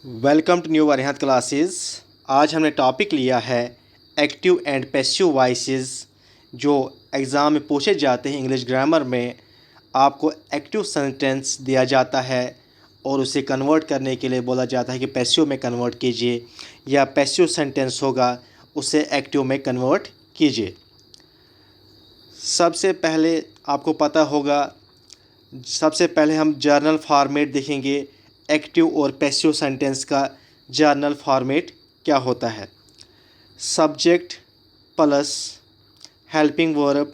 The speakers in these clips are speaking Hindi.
Welcome to new Arihant classes. आज हमने टॉपिक लिया है एक्टिव एंड पैसिव वॉइसेस जो एग्ज़ाम में पूछे जाते हैं। इंग्लिश ग्रामर में आपको एक्टिव सेंटेंस दिया जाता है और उसे कन्वर्ट करने के लिए बोला जाता है कि पैसिव में कन्वर्ट कीजिए, या पैसिव सेंटेंस होगा उसे एक्टिव में कन्वर्ट कीजिए। सबसे पहले आपको पता होगा, सबसे पहले हम जर्नल फॉर्मेट देखेंगे। एक्टिव और पैसिव सेंटेंस का जर्नल फॉर्मेट क्या होता है। Subject plus helping verb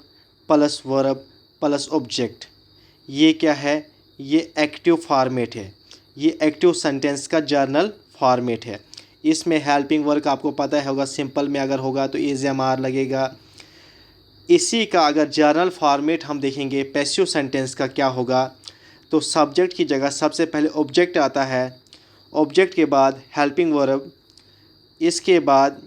plus verb plus object, ये क्या है? ये एक्टिव फॉर्मेट है। ये एक्टिव सेंटेंस का जर्नल फॉर्मेट है। इसमें हेल्पिंग वर्ब आपको पता है होगा, सिंपल में अगर होगा तो एम-आर लगेगा। इसी का अगर जर्नल फॉर्मेट हम देखेंगे पैसिव सेंटेंस का क्या होगा, तो सब्जेक्ट की जगह सबसे पहले ऑब्जेक्ट आता है, ऑब्जेक्ट के बाद हेल्पिंग वर्ब, इसके बाद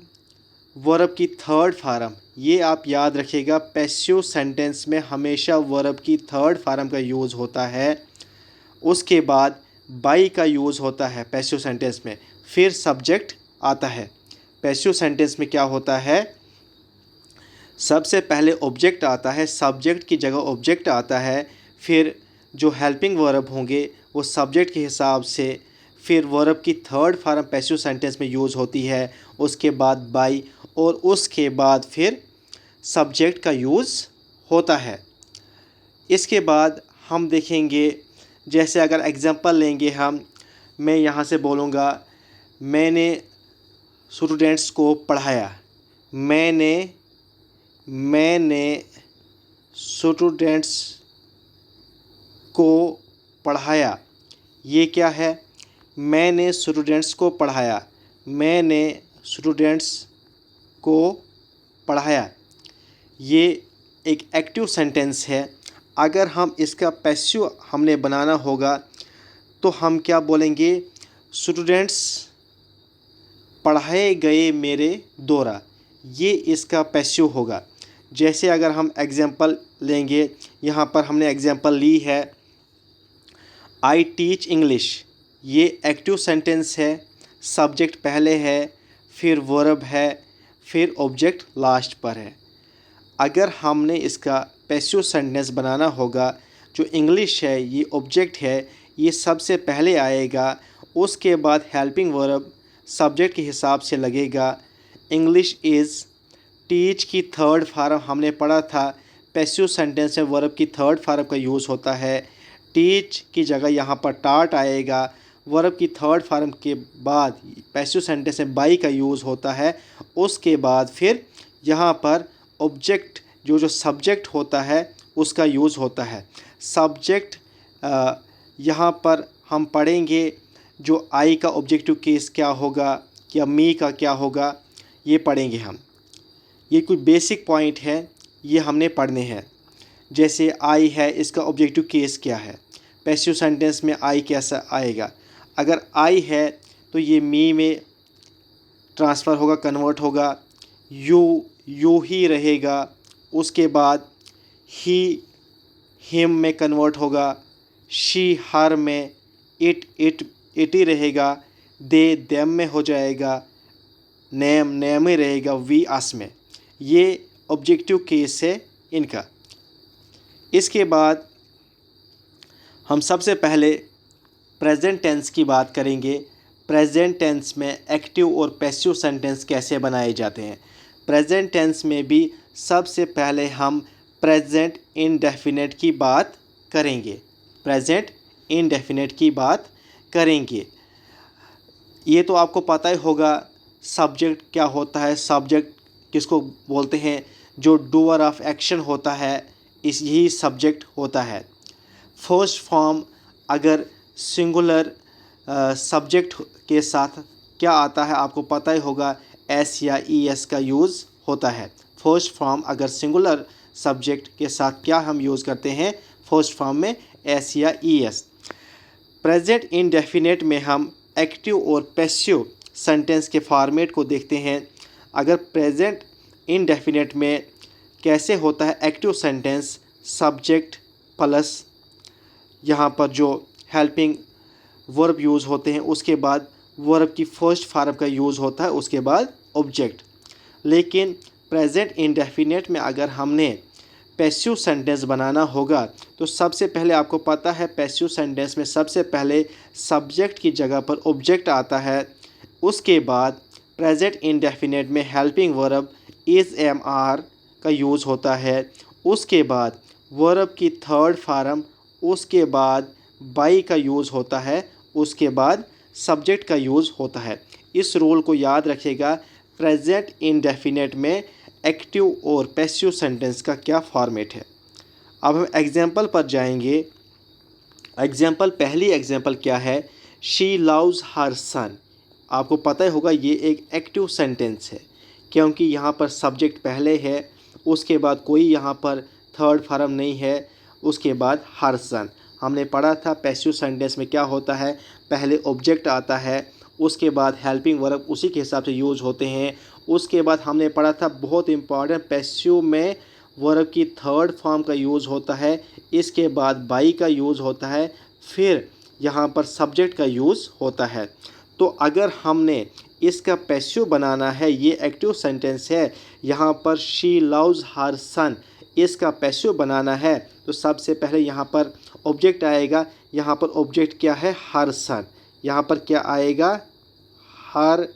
वर्ब की थर्ड फॉर्म। ये आप याद रखिएगा, पैसिव सेंटेंस में हमेशा वर्ब की थर्ड फॉर्म का यूज़ होता है। उसके बाद बाई का यूज़ होता है पैसिव सेंटेंस में, फिर सब्जेक्ट आता है। पैसिव सेंटेंस में क्या होता है, सबसे पहले ऑब्जेक्ट आता है, सब्जेक्ट की जगह ऑब्जेक्ट आता है, फिर जो हेल्पिंग वर्ब होंगे वो सब्जेक्ट के हिसाब से, फिर वर्ब की थर्ड फॉर्म पैसिव सेंटेंस में यूज़ होती है, उसके बाद बाई, और उसके बाद फिर सब्जेक्ट का यूज़ होता है। इसके बाद हम देखेंगे, जैसे अगर एग्जांपल लेंगे हम, मैं यहाँ से बोलूँगा मैंने स्टूडेंट्स को पढ़ाया। मैंने स्टूडेंट्स को पढ़ाया। ये क्या है? मैंने स्टूडेंट्स को पढ़ाया। मैंने स्टूडेंट्स को पढ़ाया। ये एक एक्टिव सेंटेंस है। अगर हम इसका पैसिव हमने बनाना होगा तो हम क्या बोलेंगे? स्टूडेंट्स पढ़ाए गए मेरे द्वारा। ये इसका पैसिव होगा। जैसे अगर हम एग्जांपल लेंगे, यहाँ पर हमने एग्जांपल ली है आई टीच इंग्लिश। ये एक्टिव सेंटेंस है, सब्जेक्ट पहले है, फिर वर्ब है, फिर ऑब्जेक्ट लास्ट पर है। अगर हमने इसका पैसिव सेंटेंस बनाना होगा, जो इंग्लिश है ये ऑब्जेक्ट है, ये सबसे पहले आएगा, उसके बाद हेल्पिंग वर्ब सब्जेक्ट के हिसाब से लगेगा। इंग्लिश इज़, टीच की थर्ड फॉर्म हमने पढ़ा था, पैसिव सेंटेंस में वर्ब की थर्ड फॉर्म का यूज़ होता है। टीच की जगह यहाँ पर टाट आएगा। वर्ब की थर्ड फॉर्म के बाद पैसिव सेंटेंस में बाई का यूज़ होता है। उसके बाद फिर यहाँ पर ऑब्जेक्ट, जो सब्जेक्ट होता है उसका यूज़ होता है। सब्जेक्ट यहाँ पर हम पढ़ेंगे जो आई का ऑब्जेक्टिव केस क्या होगा, या मी का क्या होगा, ये पढ़ेंगे हम। ये कुछ बेसिक पॉइंट है, ये हमने पढ़ने हैं। जैसे आई है, इसका ऑब्जेक्टिव केस क्या है, पैसिव सेंटेंस में आई कैसा आएगा। अगर आई है तो ये मी में ट्रांसफ़र होगा, कन्वर्ट होगा। यू ही रहेगा। उसके बाद ही हिम में कन्वर्ट होगा। शी हर में। इट ही रहेगा। दे देम में हो जाएगा। नेम ही रहेगा। वी अस में। ये ऑब्जेक्टिव केस है इनका। इसके बाद हम सबसे पहले प्रेजेंट टेंस की बात करेंगे। प्रेजेंट टेंस में एक्टिव और पैसिव सेंटेंस कैसे बनाए जाते हैं। प्रेजेंट टेंस में भी सबसे पहले हम प्रेजेंट इंडेफिनिट की बात करेंगे। प्रेजेंट इंडेफिनिट की बात करेंगे। ये तो आपको पता ही होगा, सब्जेक्ट क्या होता है, सब्जेक्ट किसको बोलते हैं, जो डूअर ऑफ एक्शन होता है, यही सब्जेक्ट होता है। फर्स्ट फॉर्म अगर सिंगुलर सब्जेक्ट के साथ क्या आता है आपको पता ही होगा, एस या ई एस का यूज़ होता है। फर्स्ट फॉर्म अगर सिंगुलर सब्जेक्ट के साथ क्या हम यूज़ करते हैं, फर्स्ट फॉर्म में एस या ई एस। प्रेजेंट इंडेफिनिट में हम एक्टिव और पैसिव सेंटेंस के फॉर्मेट को देखते हैं। अगर प्रेजेंट इंडेफिनिट में कैसे होता है एक्टिव सेंटेंस, सब्जेक्ट प्लस यहाँ पर जो हेल्पिंग वर्ब यूज़ होते हैं, उसके बाद वर्ब की फर्स्ट फॉर्म का यूज़ होता है, उसके बाद ऑब्जेक्ट। लेकिन प्रेजेंट इंडेफिनिट में अगर हमने पैसिव सेंटेंस बनाना होगा तो सबसे पहले आपको पता है पैसिव सेंटेंस में सबसे पहले सब्जेक्ट की जगह पर ऑब्जेक्ट आता है। उसके बाद प्रेजेंट इंडेफिनिट में helping verb is am are का यूज़ होता है। उसके बाद वर्ब की थर्ड फॉर्म, उसके बाद बाई का यूज़ होता है, उसके बाद सब्जेक्ट का यूज़ होता है। इस रूल को याद रखिएगा। प्रेजेंट इंडेफिनिट में एक्टिव और पैसिव सेंटेंस का क्या फॉर्मेट है। अब हम एग्जाम्पल पर जाएंगे। पहली एग्जाम्पल क्या है, शी लव्स हर सन। आपको पता ही होगा ये एक एक्टिव सेंटेंस है क्योंकि यहाँ पर सब्जेक्ट पहले है, उसके बाद कोई यहाँ पर थर्ड फॉर्म नहीं है, उसके बाद हर सन। हमने पढ़ा था पैसिव सेंटेंस में क्या होता है, पहले ऑब्जेक्ट आता है, उसके बाद हेल्पिंग वर्ब उसी के हिसाब से यूज होते हैं। उसके बाद हमने पढ़ा था बहुत इंपॉर्टेंट, पैसिव में वर्ब की थर्ड फॉर्म का यूज़ होता है, इसके बाद बाई का यूज़ होता है, फिर यहाँ पर सब्जेक्ट का यूज़ होता है। तो अगर हमने इसका पैसिव बनाना है, ये एक्टिव सेंटेंस है, यहाँ पर शी लव्स हर सन, इसका पैसिव बनाना है तो सबसे पहले यहाँ पर ऑब्जेक्ट आएगा। यहाँ पर ऑब्जेक्ट क्या है, हर सन। यहाँ पर क्या आएगा, हर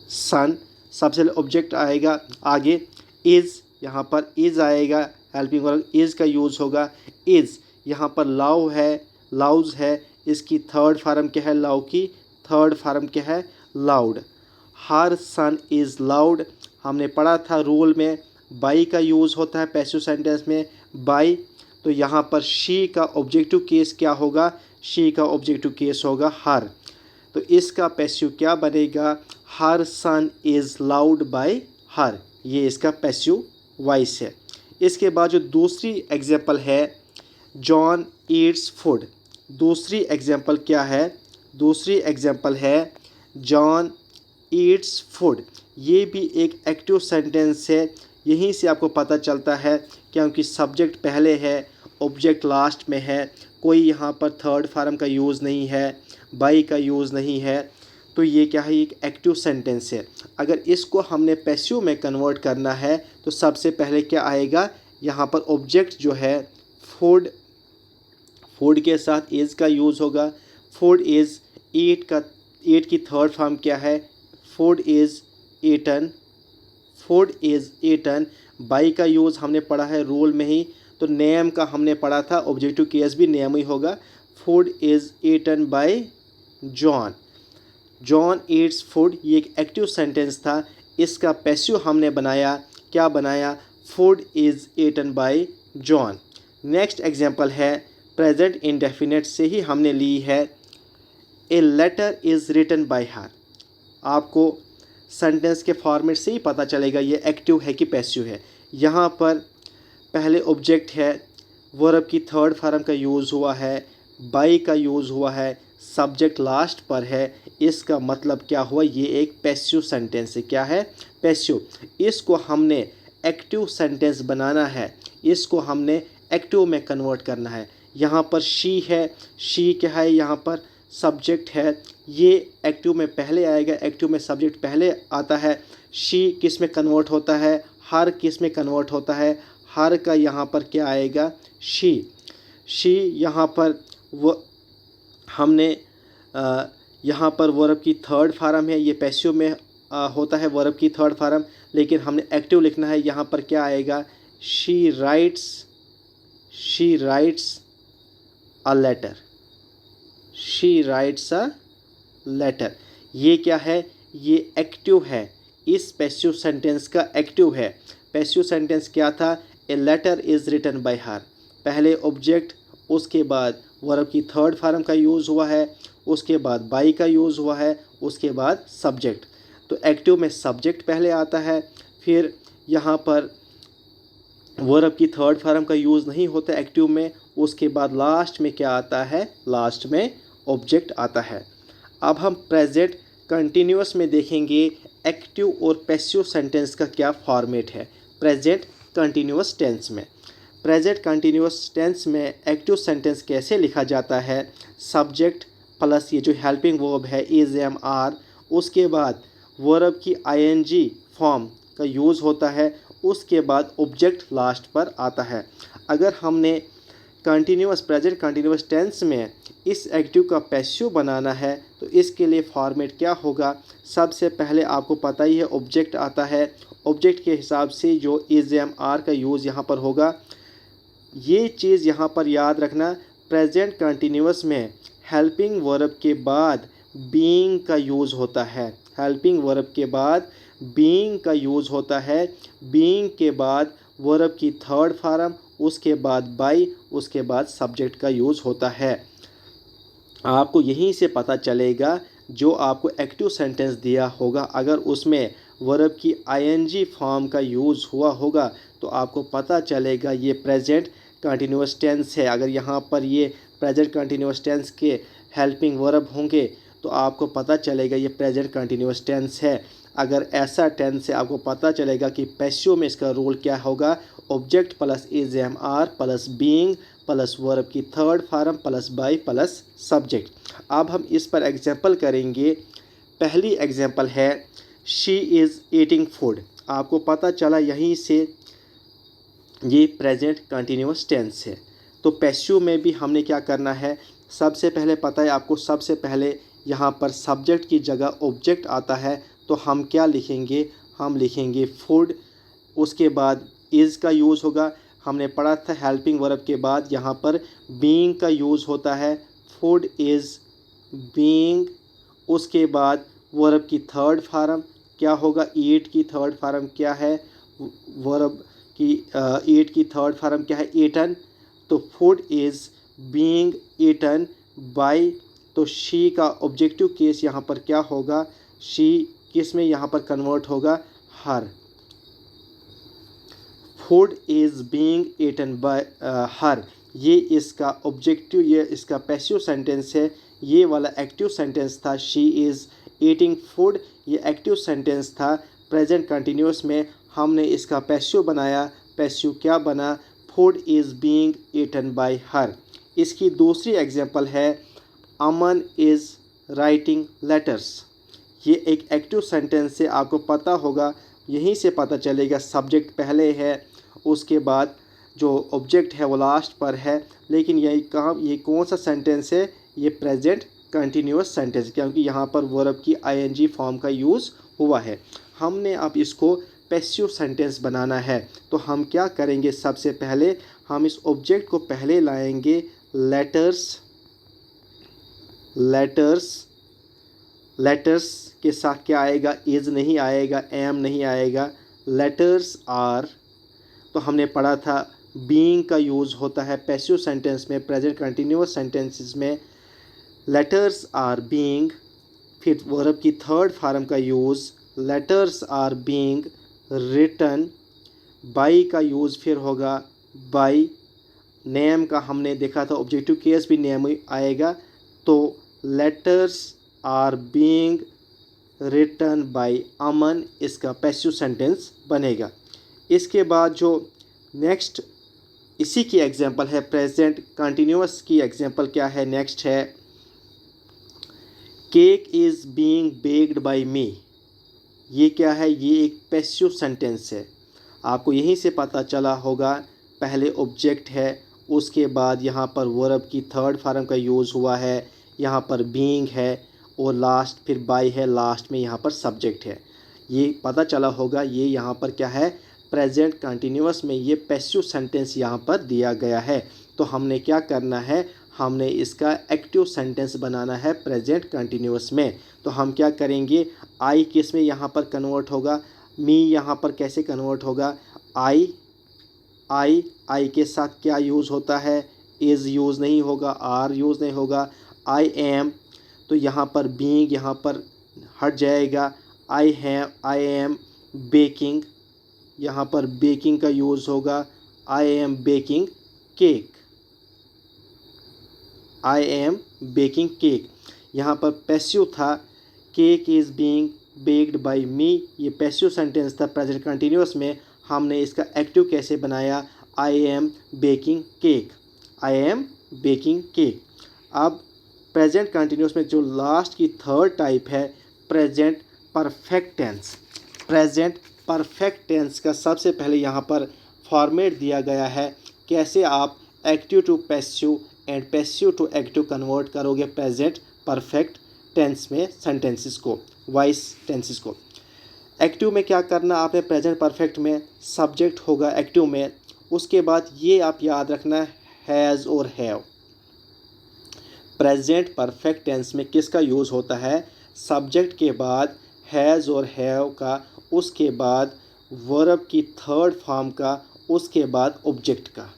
सन, सबसे पहले ऑब्जेक्ट आएगा। आगे इज़, यहाँ पर इज़ आएगा, हेल्पिंग वर्ब इज़ का यूज़ होगा। इज़, यहाँ पर लव है, लव्स है, इसकी थर्ड फॉर्म क्या है, लव की थर्ड फॉर्म क्या है, loud. Her son is loud. हमने पढ़ा था रूल में बाई का यूज़ होता है पैसिव सेंटेंस में, बाई। तो यहाँ पर शी का ऑब्जेक्टिव केस क्या होगा, शी का ऑब्जेक्टिव केस होगा हर। तो इसका पैसिव क्या बनेगा, हर son is loud bye her, ये इसका पैसिव वॉइस है। इसके बाद जो दूसरी एग्जांपल है, जॉन ईट्स फूड। दूसरी एग्जांपल क्या है, दूसरी एग्जांपल है जॉन ईट्स फूड। ये भी एक एक्टिव सेंटेंस है। यहीं से आपको पता चलता है क्योंकि सब्जेक्ट पहले है, ऑब्जेक्ट लास्ट में है, कोई यहाँ पर थर्ड फॉर्म का यूज़ नहीं है, बाई का यूज़ नहीं है, तो ये क्या है, एक एक्टिव सेंटेंस है। अगर इसको हमने पैसिव में कन्वर्ट करना है तो सबसे पहले क्या आएगा, यहाँ पर ऑब्जेक्ट जो है फूड, फूड के साथ इज़ का यूज़ होगा। फूड इज़, ईट का, ईट की थर्ड फॉर्म क्या है, food is eaten, food is eaten. By का यूज़ हमने पढ़ा है रूल में ही। तो नेम का हमने पढ़ा था, ऑब्जेक्टिव केस भी नेम ही होगा। Food is eaten by John, John eats food, ये एक एक्टिव सेंटेंस था। इसका पैसिव हमने बनाया, क्या बनाया, food is eaten by John. Next example है, प्रेजेंट इंडेफिनिट से ही हमने ली है, a letter is written by her. आपको सेंटेंस के फॉर्मेट से ही पता चलेगा ये एक्टिव है कि पैसिव है। यहाँ पर पहले ऑब्जेक्ट है, वर्ब की थर्ड फॉर्म का यूज़ हुआ है, बाई का यूज़ हुआ है, सब्जेक्ट लास्ट पर है। इसका मतलब क्या हुआ, ये एक पैसिव सेंटेंस है। क्या है, पैसिव। इसको हमने एक्टिव सेंटेंस बनाना है, इसको हमने एक्टिव में कन्वर्ट करना है। यहाँ पर शी है, शी क्या है, यहाँ पर सब्जेक्ट है, ये एक्टिव में पहले आएगा, एक्टिव में सब्जेक्ट पहले आता है। शी किस में कन्वर्ट होता है, हर किस में कन्वर्ट होता है, हर का यहाँ पर क्या आएगा, शी। शी यहाँ पर वो हमने यहाँ पर वर्ब की थर्ड फॉर्म है, ये पैसिव में होता है वर्ब की थर्ड फॉर्म, लेकिन हमने एक्टिव लिखना है। यहाँ पर क्या आएगा, she writes, she writes a letter, she writes a letter. ये क्या है, ये एक्टिव है, इस पैसिव सेंटेंस का एक्टिव है। पैसिव सेंटेंस क्या था, a letter is written by her. पहले ऑब्जेक्ट, उसके बाद वर्ब की थर्ड फॉर्म का यूज़ हुआ है, उसके बाद बाई का यूज़ हुआ है, उसके बाद सब्जेक्ट। तो एक्टिव में सब्जेक्ट पहले आता है, फिर यहाँ पर वर्ब की थर्ड फॉर्म का यूज़ नहीं होता एक्टिव में, उसके बाद लास्ट में क्या आता है, लास्ट में ऑब्जेक्ट आता है। अब हम प्रेजेंट कंटिन्यूअस में देखेंगे एक्टिव और पैसिव सेंटेंस का क्या फॉर्मेट है। प्रेजेंट कंटिन्यूअस टेंस में, प्रेजेंट कंटिन्यूअस टेंस में एक्टिव सेंटेंस कैसे लिखा जाता है, सब्जेक्ट प्लस ये जो हेल्पिंग वर्ब है इज़ एम आर, उसके बाद वर्ब की आईएनजी फॉर्म का यूज़ होता है, उसके बाद ऑब्जेक्ट लास्ट पर आता है। अगर हमने कंटिन्यूअस प्रेजेंट कंटिन्यूअस टेंस में इस एक्टिव का पैसिव बनाना है तो इसके लिए फॉर्मेट क्या होगा। सबसे पहले आपको पता ही है ऑब्जेक्ट आता है, ऑब्जेक्ट के हिसाब से जो इज़ एम आर का यूज़ यहाँ पर होगा। ये चीज़ यहाँ पर याद रखना, प्रेजेंट कंटिन्यूअस में हेल्पिंग वर्ब के बाद बीइंग का यूज़ होता है, हेल्पिंग वर्ब के बाद बीइंग का यूज़ होता है, बीइंग के बाद वर्ब की थर्ड फॉर्म, उसके बाद बाय, उसके बाद सब्जेक्ट का यूज़ होता है। आपको यहीं से पता चलेगा जो आपको एक्टिव सेंटेंस दिया होगा अगर उसमें वर्ब की आईएनजी फॉर्म का यूज़ हुआ होगा तो आपको पता चलेगा ये प्रेजेंट कंटिन्यूअस टेंस है। अगर यहाँ पर ये प्रेजेंट कंटिन्यूअस टेंस के हेल्पिंग वर्ब होंगे तो आपको पता चलेगा ये प्रेजेंट कंटिन्यूअस टेंस है। अगर ऐसा टेंस है आपको पता चलेगा कि पैसिव में इसका रूल क्या होगा, object plus is am are plus being plus verb की third form plus by plus subject. अब हम इस पर एग्जांपल करेंगे। पहली एग्जांपल है शी इज़ ईटिंग फूड। आपको पता चला यहीं से ये प्रेजेंट कंटिन्यूअस टेंस है। तो पैसिव में भी हमने क्या करना है, सबसे पहले पता है आपको, सबसे पहले यहाँ पर सब्जेक्ट की जगह ऑब्जेक्ट आता है तो हम क्या लिखेंगे, हम लिखेंगे फूड, उसके बाद इज़ का यूज़ होगा। हमने पढ़ा था हेल्पिंग वर्ब के बाद यहाँ पर बीइंग का यूज़ होता है, फूड इज़ बीइंग। उसके बाद वर्ब की थर्ड फॉर्म क्या होगा, ईट की थर्ड फॉर्म क्या है, वर्ब की ईट की थर्ड फॉर्म क्या है, ईटन। तो food is being eaten by, तो शी का ऑब्जेक्टिव केस यहाँ पर क्या होगा, शी किस में यहाँ पर कन्वर्ट होगा, her. Food is being eaten by her, ये इसका ऑब्जेक्टिव, ये इसका पैसिव सेंटेंस है। ये वाला एक्टिव सेंटेंस था शी इज़ ईटिंग फूड, ये एक्टिव सेंटेंस था। प्रेजेंट कंटिन्यूअस में हमने इसका पैसिव बनाया, पैसिव क्या बना, food is being eaten by her. इसकी दूसरी एग्जांपल है अमन इज़ राइटिंग लेटर्स। ये एक एक्टिव सेंटेंस से आपको पता होगा, यहीं से पता चलेगा सब्जेक्ट पहले है, उसके बाद जो ऑब्जेक्ट है वो लास्ट पर है। लेकिन ये कौन सा सेंटेंस है, ये प्रेजेंट कंटिन्यूअस सेंटेंस, क्योंकि यहाँ पर वर्ब की आईएनजी फॉर्म का यूज़ हुआ है। हमने अब इसको पैसिव सेंटेंस बनाना है तो हम क्या करेंगे, सबसे पहले हम इस ऑब्जेक्ट को पहले लाएंगे, लेटर्स। लेटर्स के साथ क्या आएगा, इज़ नहीं आएगा, एम नहीं आएगा, लेटर्स आर। तो हमने पढ़ा था बीइंग का यूज़ होता है पैसिव सेंटेंस में, प्रेजेंट कंटिन्यूअस सेंटेंसेस में लेटर्स आर बीइंग। फिर वर्ब की थर्ड फॉर्म का use, letters are being written. By का यूज़ फिर होगा बाय। नेम का हमने देखा था ऑब्जेक्टिव केस भी नेम आएगा, तो letters are being written by Aman, इसका पैसिव सेंटेंस बनेगा। इसके बाद जो नेक्स्ट इसी की एग्जांपल है, प्रेजेंट कंटिन्यूअस की एग्जांपल क्या है, नेक्स्ट है cake is being baked by me. ये क्या है, ये एक पैसिव सेंटेंस है। आपको यहीं से पता चला होगा, पहले ऑब्जेक्ट है, उसके बाद यहाँ पर वर्ब की थर्ड फॉर्म का यूज़ हुआ है, यहाँ पर बीइंग है और लास्ट फिर बाय है, लास्ट में यहाँ पर सब्जेक्ट है। ये पता चला होगा, ये यहाँ पर क्या है, प्रेजेंट कंटिन्यूअस में ये पैसिव सेंटेंस यहाँ पर दिया गया है। तो हमने क्या करना है, हमने इसका एक्टिव सेंटेंस बनाना है प्रेजेंट कंटिन्यूअस में। तो हम क्या करेंगे, आई किस में यहाँ पर कन्वर्ट होगा, मी यहाँ पर कैसे कन्वर्ट होगा, आई के साथ क्या यूज़ होता है, इज़ यूज़ नहीं होगा, आर यूज़ नहीं होगा, आई एम। तो यहाँ पर बीइंग यहाँ पर हट जाएगा, आई एम बेकिंग, यहाँ पर बेकिंग का यूज़ होगा, I am baking cake, I am baking cake. यहाँ पर पैसिव था, cake is being baked by me, ये पैसिव सेंटेंस था प्रेजेंट कंटिन्यूअस में। हमने इसका एक्टिव कैसे बनाया, I am baking cake, I am baking cake. अब प्रेजेंट कंटिन्यूस में जो लास्ट की थर्ड टाइप है present perfect tense. Present perfect tense का सबसे पहले यहाँ पर फॉर्मेट दिया गया है, कैसे आप active to passive and passive to active convert करोगे प्रेजेंट परफेक्ट टेंस में सेंटेंसेस को, वॉइस टेंसेस को। एक्टिव में क्या करना आपने, प्रेजेंट परफेक्ट में सब्जेक्ट होगा एक्टिव में, उसके बाद ये आप याद रखना हैज़ और हैव। प्रेजेंट परफेक्ट टेंस में किसका यूज़ होता है, सब्जेक्ट के बाद हैज़ और हैव का, उसके बाद वर्ब की थर्ड फॉर्म का, उसके बाद ऑब्जेक्ट का।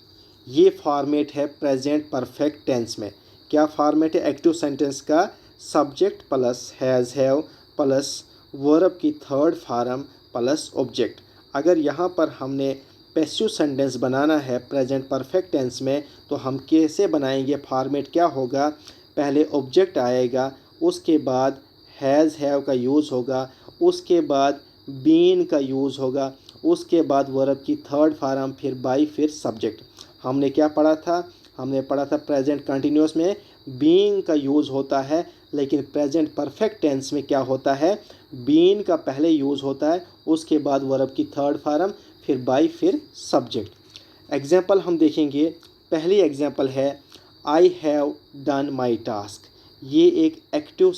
ये फॉर्मेट है प्रेजेंट परफेक्ट टेंस में। क्या फॉर्मेट है एक्टिव सेंटेंस का, subject plus has have plus verb की थर्ड फॉर्म प्लस ऑब्जेक्ट। अगर यहाँ पर हमने पैसिव सेंटेंस बनाना है प्रेजेंट परफेक्ट टेंस में तो हम कैसे बनाएंगे, फॉर्मेट क्या होगा, पहले ऑब्जेक्ट आएगा, उसके बाद हैज़ हैव का यूज़ होगा, उसके बाद बीन का यूज़ होगा, उसके बाद वर्ब की थर्ड फॉर्म, फिर बाई, फिर सब्जेक्ट। हमने क्या पढ़ा था, हमने पढ़ा था प्रेजेंट कंटिन्यूस में बीइंग का यूज़ होता है, लेकिन प्रेजेंट परफेक्ट टेंस में क्या होता है, बीइंग का पहले यूज़ होता है, उसके बाद वर्ब की थर्ड फॉर्म, फिर बाई, फिर सब्जेक्ट। एग्जाम्पल हम देखेंगे। पहली एग्जाम्पल है आई हैव डन माई टास्क। ये एक एक्टिव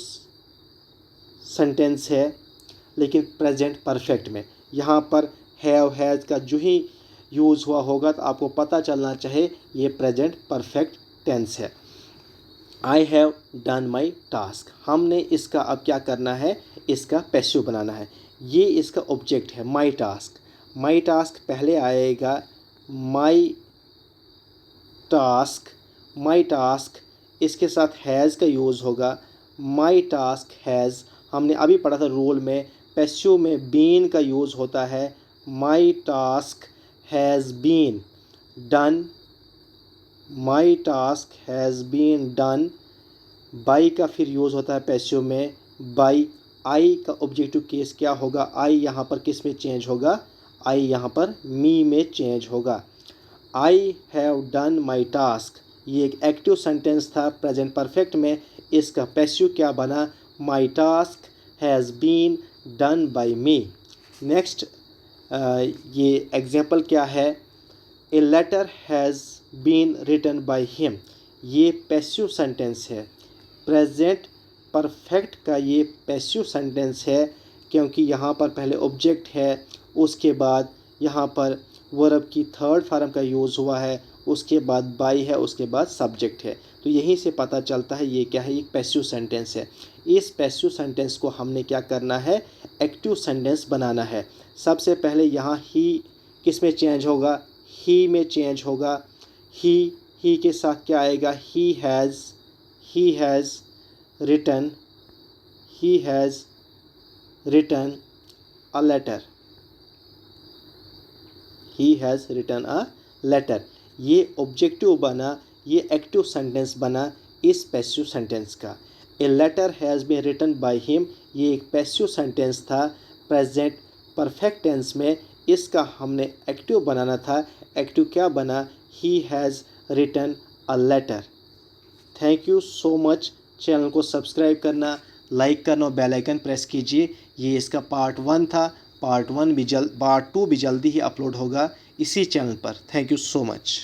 सेंटेंस है लेकिन प्रेजेंट परफेक्ट में। यहाँ पर हैव हैज़ का जो ही यूज़ हुआ होगा तो आपको पता चलना चाहिए ये प्रेजेंट परफेक्ट टेंस है। आई हैव डन माई टास्क, हमने इसका अब क्या करना है, इसका पैसिव बनाना है। ये इसका ऑब्जेक्ट है माई टास्क। माई टास्क पहले आएगा, माई टास्क, माई टास्क इसके साथ हैज़ का यूज़ होगा, माई टास्क हैज़। हमने अभी पढ़ा था रूल में, पैसिव में बीन का यूज़ होता है, my task has been done, my task has been done. By का फिर यूज़ होता है पैसिव में, बाई। आई का ऑब्जेक्टिव केस क्या होगा, आई यहाँ पर किस में चेंज होगा, आई यहाँ पर मी में चेंज होगा। I have done my task, ये एक एक्टिव सेंटेंस था प्रेजेंट परफेक्ट में, इसका पैसिव क्या बना, my task has been done by me. Next ये एग्जाम्पल क्या है, a letter has been written by him. ये पैसिव सेंटेंस है, प्रेजेंट परफेक्ट का ये पैसिव सेंटेंस है, क्योंकि यहाँ पर पहले ऑब्जेक्ट है, उसके बाद यहाँ पर वर्ब की थर्ड फॉर्म का यूज़ हुआ है, उसके बाद बाई है, उसके बाद सब्जेक्ट है। तो यहीं से पता चलता है ये क्या है, एक पैसिव सेंटेंस है। इस पैसिव सेंटेंस को हमने क्या करना है, एक्टिव सेंटेंस बनाना है। सबसे पहले यहाँ ही किस में चेंज होगा, ही में चेंज होगा। ही के साथ क्या आएगा, he has written, he has written a letter, he has written a letter. ये ऑब्जेक्टिव बना, ये एक्टिव सेंटेंस बना इस पैसिव सेंटेंस का। A letter has been written by him, ये एक पैसिव सेंटेंस था प्रेजेंट परफेक्ट टेंस में, इसका हमने एक्टिव बनाना था। एक्टिव क्या बना, he has written a letter. Thank you so much. Channel को सब्सक्राइब करना, लाइक करना और बेल आइकन प्रेस कीजिए। ये इसका पार्ट 1 था, पार्ट 2 भी जल्दी ही अपलोड होगा इसी चैनल पर। Thank you so much.